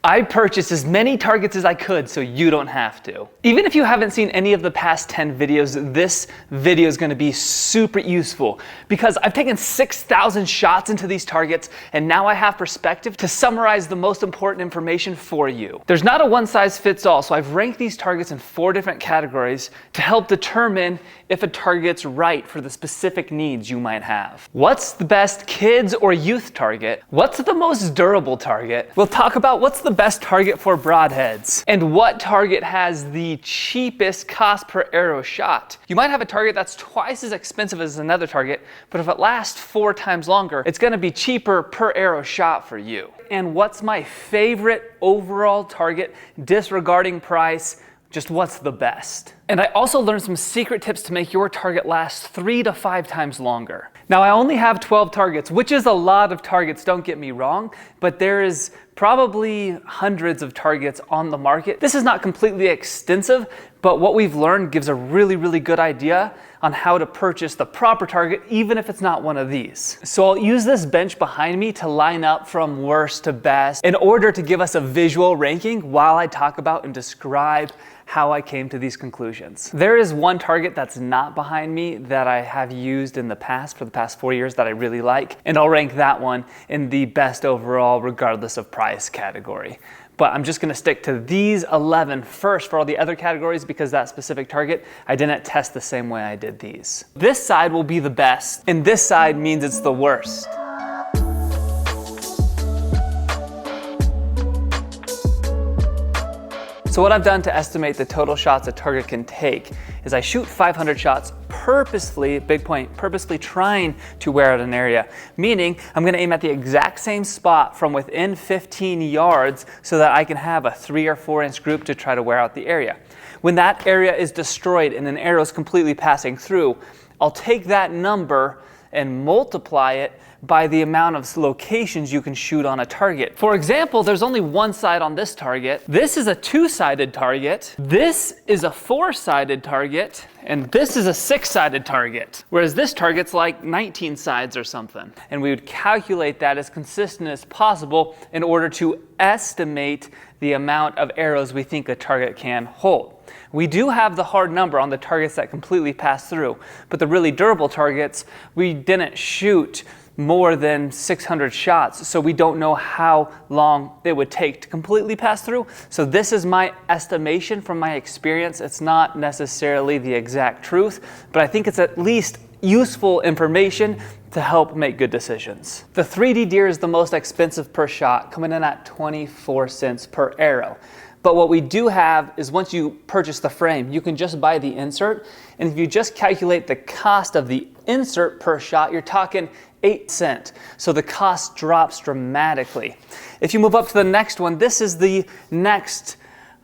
I purchased as many targets as I could so you don't have to. Even if you haven't seen any of the past 10 videos, this video is going to be super useful because I've taken 6,000 shots into these targets and now I have perspective to summarize the most important information for you. There's not a one size fits all, so I've ranked these targets in 4 different categories to help determine if a target's right for the specific needs you might have. What's the best kids or youth target? What's the most durable target? We'll talk about what's the best target for broadheads and what target has the cheapest cost per arrow shot. You might have a target that's twice as expensive as another target, but if it lasts 4 times longer, it's going to be cheaper per arrow shot for you. And what's my favorite overall target, disregarding price? Just what's the best. And I also learned some secret tips to make your target last 3 to 5 times longer. Now I only have 12 targets, which is a lot of targets, don't get me wrong, but there is probably hundreds of targets on the market. This is not completely extensive, but what we've learned gives a really good idea on how to purchase the proper target, even if it's not one of these. So I'll use this bench behind me to line up from worst to best in order to give us a visual ranking while I talk about and describe how I came to these conclusions. There is one target that's not behind me that I have used in the past for the past 4 years that I really like, and I'll rank that one in the best overall regardless of price category. But I'm just gonna stick to these 11 first for all the other categories because that specific target, I didn't test the same way I did these. This side will be the best, and this side means it's the worst. So what I've done to estimate the total shots a target can take is I shoot 500 shots purposefully, big point, purposely trying to wear out an area, meaning I'm gonna aim at the exact same spot from within 15 yards so that I can have a 3 or 4 inch group to try to wear out the area. When that area is destroyed and an arrow is completely passing through, I'll take that number and multiply it by the amount of locations you can shoot on a target. For example, there's only one side on this target. This is a 2-sided target. This is a 4-sided target. And this is a 6-sided target. Whereas this target's like 19 sides or something. And we would calculate that as consistent as possible in order to estimate the amount of arrows we think a target can hold. We do have the hard number on the targets that completely pass through, but the really durable targets, we didn't shoot more than 600 shots, so we don't know how long it would take to completely pass through. So this is my estimation from my experience. It's not necessarily the exact truth, but I think it's at least useful information to help make good decisions. The 3D deer is the most expensive per shot, coming in at 24 cents per arrow. But what we do have is once you purchase the frame, you can just buy the insert. And if you just calculate the cost of the insert per shot, you're talking 8 cents. So the cost drops dramatically. If you move up to the next one, this is the next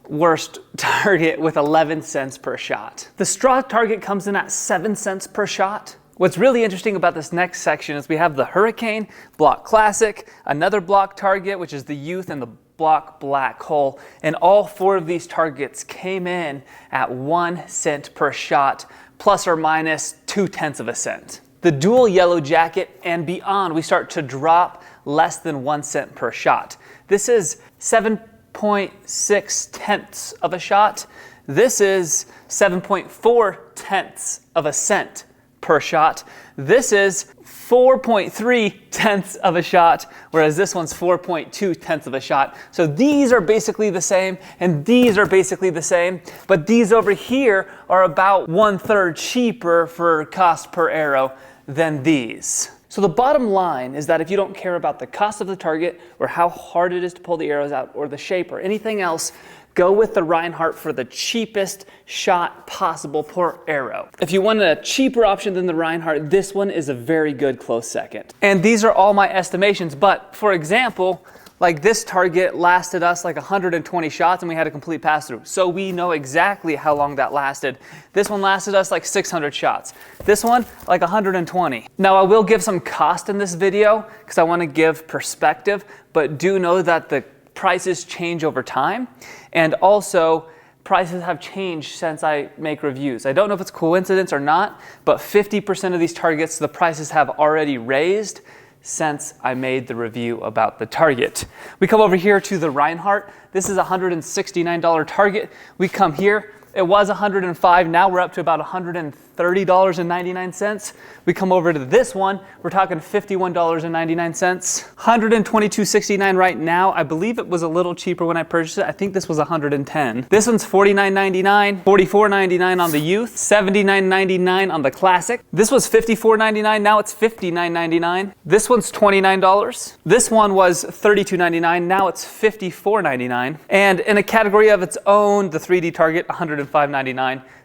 worst target with 11 cents per shot. The straw target comes in at 7 cents per shot. What's really interesting about this next section is we have the Hurricane, Block Classic, another block target, which is the Youth, and the Block Black Hole. And all 4 of these targets came in at 1 cent per shot, plus or minus 0.2 cents. The dual yellow jacket and beyond, we start to drop less than 1 cent per shot. This is 7.6 tenths of a shot. This is 7.4 tenths of a cent per shot. This is 4.3 tenths of a shot, whereas this one's 4.2 tenths of a shot. So these are basically the same, and these are basically the same, but these over here are about 1/3 cheaper for cost per arrow than these. So the bottom line is that if you don't care about the cost of the target or how hard it is to pull the arrows out or the shape or anything else, go with the Reinhardt for the cheapest shot possible per arrow. If you want a cheaper option than the Reinhardt, this one is a very good close second. And these are all my estimations, but for example, like this target lasted us like 120 shots and we had a complete pass through. So we know exactly how long that lasted. This one lasted us like 600 shots. This one, like 120. Now I will give some cost in this video because I want to give perspective, but do know that the prices change over time, and also prices have changed since I make reviews. I don't know if it's coincidence or not, but 50% of these targets, the prices have already raised since I made the review about the target. We come over here to the Reinhardt. This is a $169 target. We come here. It was $105, now we're up to about $130.99. We come over to this one, we're talking $51.99. $122.69 right now. I believe it was a little cheaper when I purchased it. I think this was $110. This one's $49.99, $44.99 on the Youth, $79.99 on the Classic. This was $54.99, now it's $59.99. This one's $29. This one was $32.99, now it's $54.99. And in a category of its own, the 3D Target, $105.99.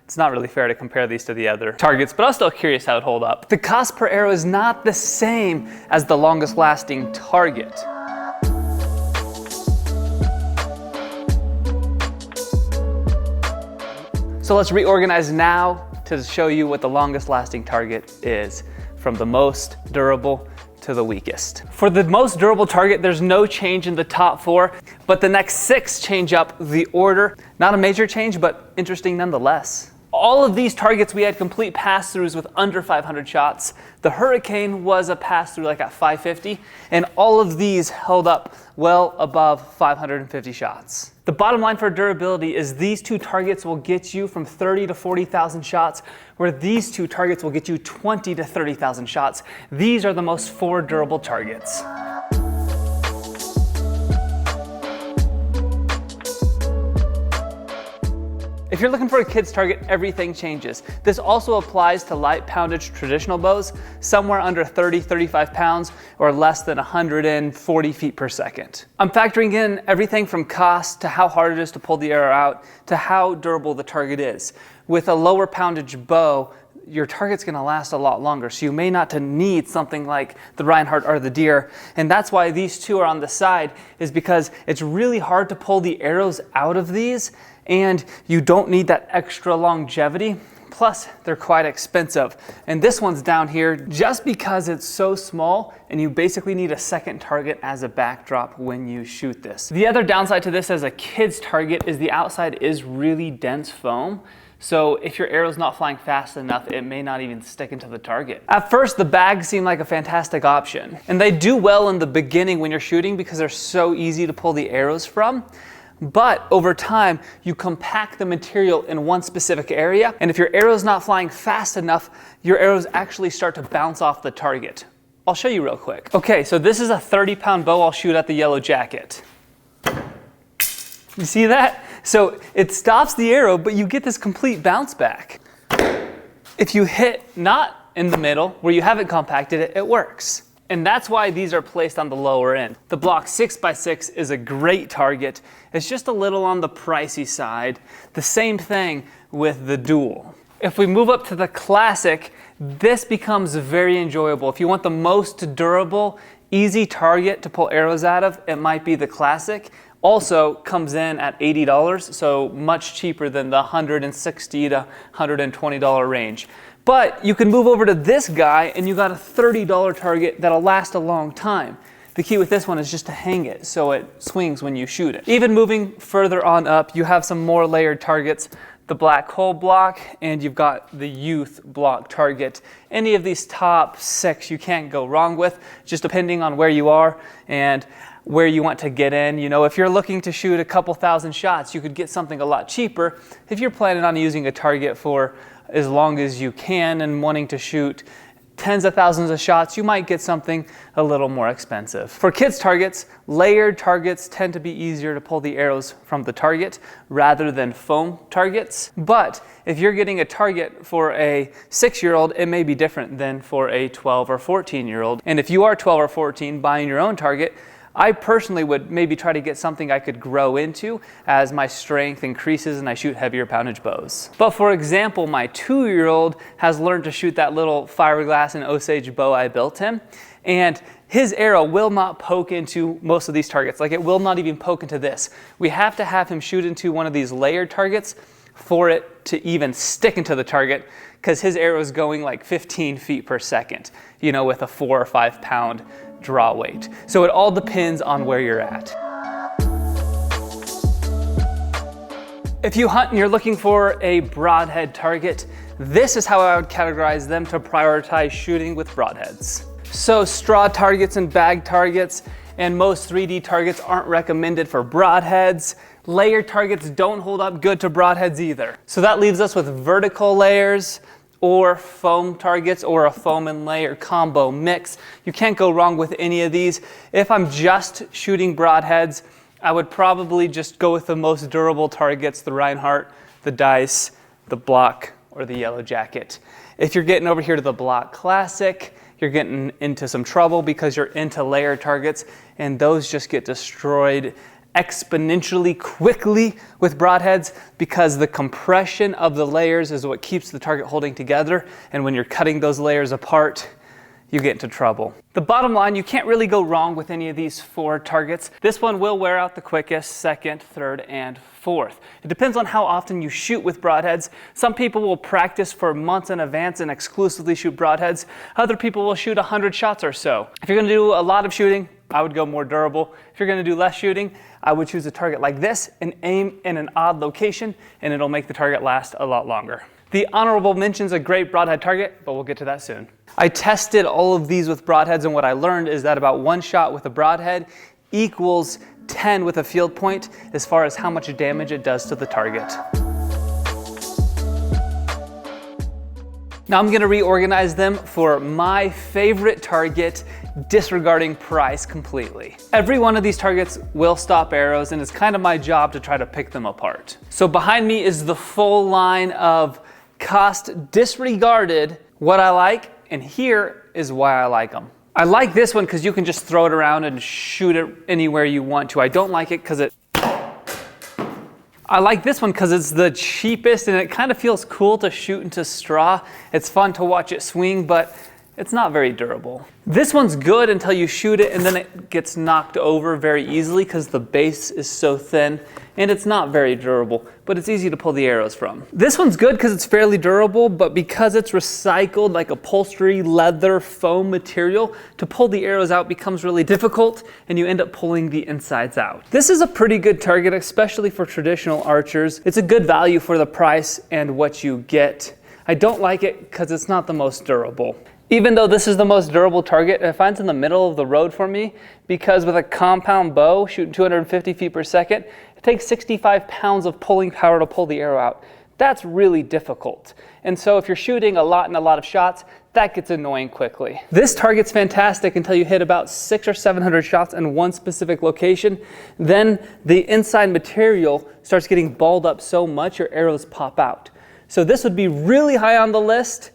It's not really fair to compare these to the other targets, but I was still curious how it hold up. The cost per arrow is not the same as the longest lasting target. So let's reorganize now to show you what the longest lasting target is, from the most durable to the weakest. For the most durable target, there's no change in the top 4, but the next 6 change up the order. Not a major change, but interesting nonetheless. All of these targets, we had complete pass-throughs with under 500 shots. The Hurricane was a pass-through like at 550, and all of these held up well above 550 shots. The bottom line for durability is these 2 targets will get you from 30 to 40,000 shots, where these 2 targets will get you 20 to 30,000 shots. These are the most 4 durable targets. If you're looking for a kid's target, everything changes. This also applies to light poundage traditional bows, somewhere under 30, 35 pounds or less than 140 feet per second. I'm factoring in everything from cost to how hard it is to pull the arrow out to how durable the target is. With a lower poundage bow, your target's gonna last a lot longer, so you may not need something like the Reinhardt or the Deer. And that's why these 2 are on the side, is because it's really hard to pull the arrows out of these, and you don't need that extra longevity. Plus, they're quite expensive. And this one's down here just because it's so small and you basically need a second target as a backdrop when you shoot this. The other downside to this as a kid's target is the outside is really dense foam. So if your arrow's not flying fast enough, it may not even stick into the target. At first, the bags seem like a fantastic option. And they do well in the beginning when you're shooting because they're so easy to pull the arrows from. But over time, you compact the material in one specific area, and if your arrow's not flying fast enough, your arrows actually start to bounce off the target. I'll show you real quick. Okay, so this is a 30-pound bow I'll shoot at the Yellow Jacket. You see that? So it stops the arrow, but you get this complete bounce back. If you hit not in the middle, where you haven't compacted it, it works. And that's why these are placed on the lower end. The Block 6x6 is a great target. It's just a little on the pricey side. The same thing with the Dual. If we move up to the Classic, this becomes very enjoyable. If you want the most durable, easy target to pull arrows out of, it might be the Classic. Also comes in at $80, so much cheaper than the $160 to $120 range. But you can move over to this guy and you got a $30 target that'll last a long time. The key with this one is just to hang it so it swings when you shoot it. Even moving further on up, you have some more layered targets. The Black Hole block, and you've got the Youth block target. Any of these top 6 you can't go wrong with, just depending on where you are and where you want to get in. You know, if you're looking to shoot a couple thousand shots, you could get something a lot cheaper. If you're planning on using a target for as long as you can and wanting to shoot tens of thousands of shots, you might get something a little more expensive. For kids' targets, layered targets tend to be easier to pull the arrows from the target rather than foam targets. But if you're getting a target for a 6-year-old, it may be different than for a 12 or 14-year-old. And if you are 12 or 14 buying your own target, I personally would maybe try to get something I could grow into as my strength increases and I shoot heavier poundage bows. But for example, my 2-year-old has learned to shoot that little fiberglass and Osage bow I built him, and his arrow will not poke into most of these targets. Like, it will not even poke into this. We have to have him shoot into one of these layered targets for it to even stick into the target, because his arrow is going like 15 feet per second, you know, with a 4 or 5 pound draw weight. So it all depends on where you're at. If you hunt and you're looking for a broadhead target, this is how I would categorize them to prioritize shooting with broadheads. So straw targets and bag targets and most 3D targets aren't recommended for broadheads. Layered targets don't hold up good to broadheads either. So that leaves us with vertical layers or foam targets or a foam and layer combo mix. You can't go wrong with any of these. If I'm just shooting broadheads, I would probably just go with the most durable targets, the Reinhardt, the Dice, the Block, or the Yellow Jacket. If you're getting over here to the Block Classic, you're getting into some trouble because you're into layer targets, and those just get destroyed exponentially quickly with broadheads because the compression of the layers is what keeps the target holding together, and when you're cutting those layers apart, you get into trouble. The bottom line, you can't really go wrong with any of these 4 targets. This one will wear out the quickest, second, third, and fourth. It depends on how often you shoot with broadheads. Some people will practice for months in advance and exclusively shoot broadheads. Other people will shoot 100 shots or so. If you're gonna do a lot of shooting, I would go more durable. If you're gonna do less shooting, I would choose a target like this and aim in an odd location, and it'll make the target last a lot longer. The honorable mention's a great broadhead target, but we'll get to that soon. I tested all of these with broadheads, and what I learned is that about 1 shot with a broadhead equals 10 with a field point as far as how much damage it does to the target. Now I'm gonna reorganize them for my favorite target, disregarding price completely. Every one of these targets will stop arrows, and it's kind of my job to try to pick them apart. So behind me is the full line of cost disregarded what I like, and here is why I like them. I like this one because you can just throw it around and shoot it anywhere you want to. I don't like it because I like this one because it's the cheapest and it kind of feels cool to shoot into straw. It's fun to watch it swing, but it's not very durable. This one's good until you shoot it and then it gets knocked over very easily because the base is so thin, and it's not very durable, but it's easy to pull the arrows from. This one's good because it's fairly durable, but because it's recycled like upholstery, leather, foam material, to pull the arrows out becomes really difficult and you end up pulling the insides out. This is a pretty good target, especially for traditional archers. It's a good value for the price and what you get. I don't like it because it's not the most durable. Even though this is the most durable target, it finds in the middle of the road for me because with a compound bow shooting 250 feet per second, it takes 65 pounds of pulling power to pull the arrow out. That's really difficult. And so if you're shooting a lot and a lot of shots, that gets annoying quickly. This target's fantastic until you hit about 600 or 700 shots in one specific location. Then the inside material starts getting balled up so much your arrows pop out. So this would be really high on the list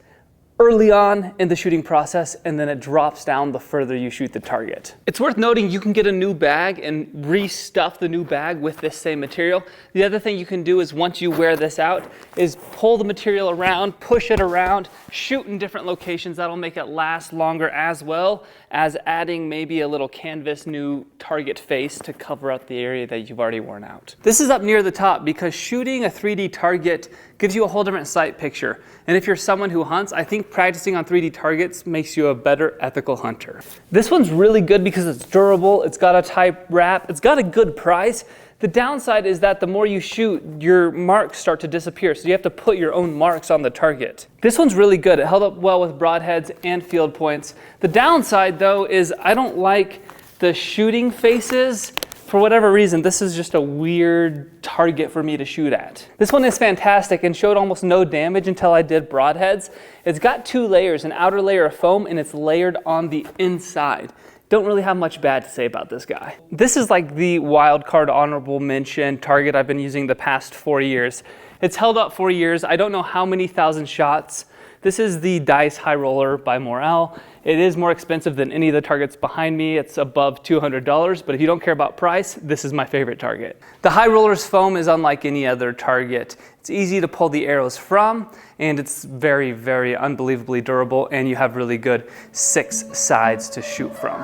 early on in the shooting process, and then it drops down the further you shoot the target. It's worth noting you can get a new bag and restuff the new bag with this same material. The other thing you can do is once you wear this out is pull the material around, push it around, shoot in different locations. That'll make it last longer, as well as adding maybe a little canvas new target face to cover up the area that you've already worn out. This is up near the top because shooting a 3D target gives you a whole different sight picture. And if you're someone who hunts, I think practicing on 3D targets makes you a better ethical hunter. This one's really good because it's durable, it's got a type wrap, it's got a good price. The downside is that the more you shoot, your marks start to disappear, so you have to put your own marks on the target. This one's really good. It held up well with broadheads and field points. The downside, though, is I don't like the shooting faces. For whatever reason, this is just a weird target for me to shoot at. This one is fantastic and showed almost no damage until I did broadheads. It's got 2 layers, an outer layer of foam, and it's layered on the inside. Don't really have much bad to say about this guy. This is like the wild card honorable mention target I've been using the past 4 years. It's held up 4 years. I don't know how many thousand shots. This is the Dice High Roller by Morel. It is more expensive than any of the targets behind me. It's above $200, but if you don't care about price, this is my favorite target. The High Roller's foam is unlike any other target. It's easy to pull the arrows from, and it's very, very unbelievably durable, and you have really good 6 sides to shoot from.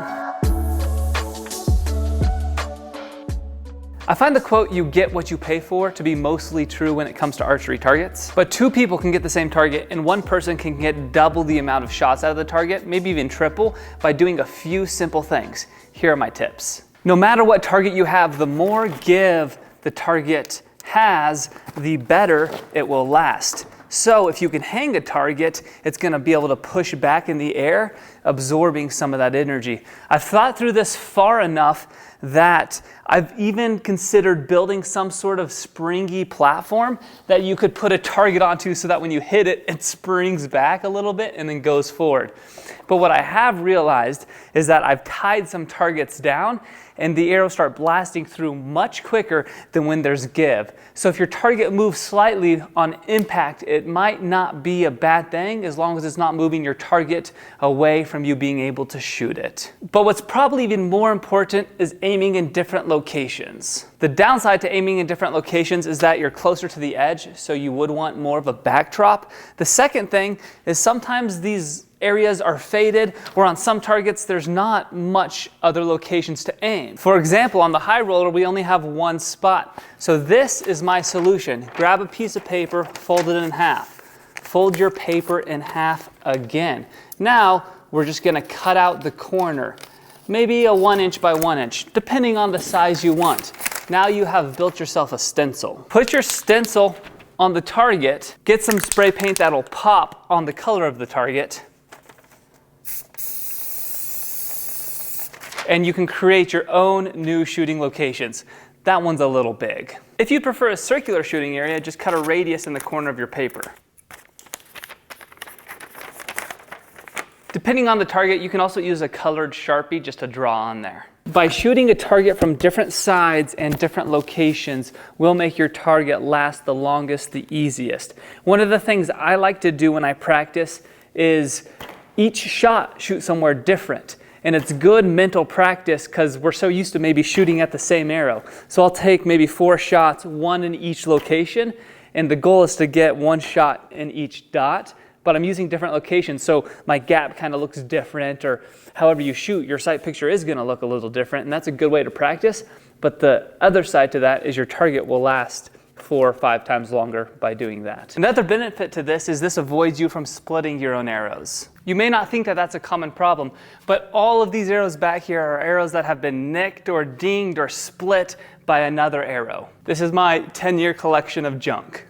I find the quote, "you get what you pay for," to be mostly true when it comes to archery targets. But 2 people can get the same target, and 1 person can get double the amount of shots out of the target, maybe even triple, by doing a few simple things. Here are my tips. No matter what target you have, the more give the target has, the better it will last. So if you can hang a target, it's going to be able to push back in the air, absorbing some of that energy. I've thought through this far enough that I've even considered building some sort of springy platform that you could put a target onto so that when you hit it, it springs back a little bit and then goes forward. But what I have realized is that I've tied some targets down and the arrows start blasting through much quicker than when there's give. So if your target moves slightly on impact, it might not be a bad thing as long as it's not moving your target away from you being able to shoot it. But what's probably even more important is aiming in different locations. The downside to aiming in different locations is that you're closer to the edge, so you would want more of a backdrop. The second thing is sometimes these areas are faded, or on some targets there's not much other locations to aim. For example, on the high roller we only have one spot. So this is my solution. Grab a piece of paper, fold it in half. Fold your paper in half again. Now we're just going to cut out the corner. Maybe a 1 inch by 1 inch, depending on the size you want. Now you have built yourself a stencil. Put your stencil on the target, get some spray paint that'll pop on the color of the target, and you can create your own new shooting locations. That one's a little big. If you prefer a circular shooting area, just cut a radius in the corner of your paper. Depending on the target, you can also use a colored Sharpie just to draw on there. By shooting a target from different sides and different locations will make your target last the longest, the easiest. One of the things I like to do when I practice is each shot shoot somewhere different. And it's good mental practice because we're so used to maybe shooting at the same arrow. So I'll take maybe 4 shots, 1 in each location, and the goal is to get 1 shot in each dot. But I'm using different locations, so my gap kind of looks different, or however you shoot, your sight picture is going to look a little different, and that's a good way to practice. But the other side to that is your target will last 4 or 5 times longer by doing that. Another benefit to this is this avoids you from splitting your own arrows. You may not think that that's a common problem, but all of these arrows back here are arrows that have been nicked or dinged or split by another arrow. This is my 10-year collection of junk,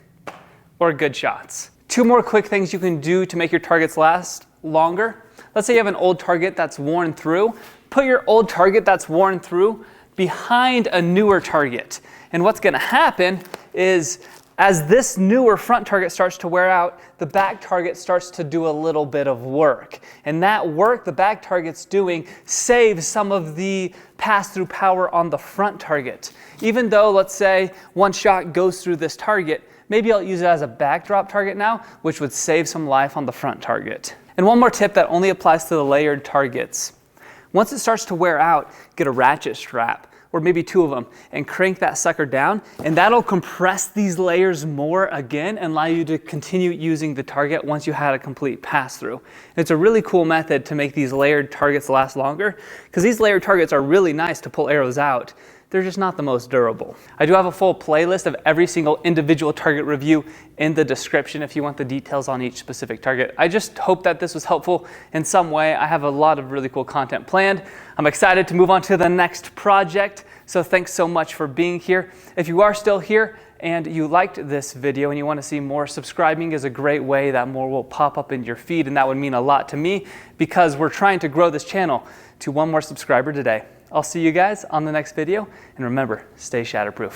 or good shots. 2 more quick things you can do to make your targets last longer. Let's say you have an old target that's worn through. Put your old target that's worn through behind a newer target. And what's going to happen is as this newer front target starts to wear out, the back target starts to do a little bit of work. And that work the back target's doing saves some of the pass-through power on the front target. Even though, let's say, 1 shot goes through this target, maybe I'll use it as a backdrop target now, which would save some life on the front target. And one more tip that only applies to the layered targets. Once it starts to wear out, get a ratchet strap, or maybe 2 of them, and crank that sucker down, and that'll compress these layers more again and allow you to continue using the target once you had a complete pass-through. It's a really cool method to make these layered targets last longer, because these layered targets are really nice to pull arrows out. They're just not the most durable. I do have a full playlist of every single individual target review in the description if you want the details on each specific target. I just hope that this was helpful in some way. I have a lot of really cool content planned. I'm excited to move on to the next project, so thanks so much for being here. If you are still here and you liked this video and you want to see more, subscribing is a great way that more will pop up in your feed, and that would mean a lot to me because we're trying to grow this channel to 1 more subscriber today. I'll see you guys on the next video, and remember, stay shatterproof.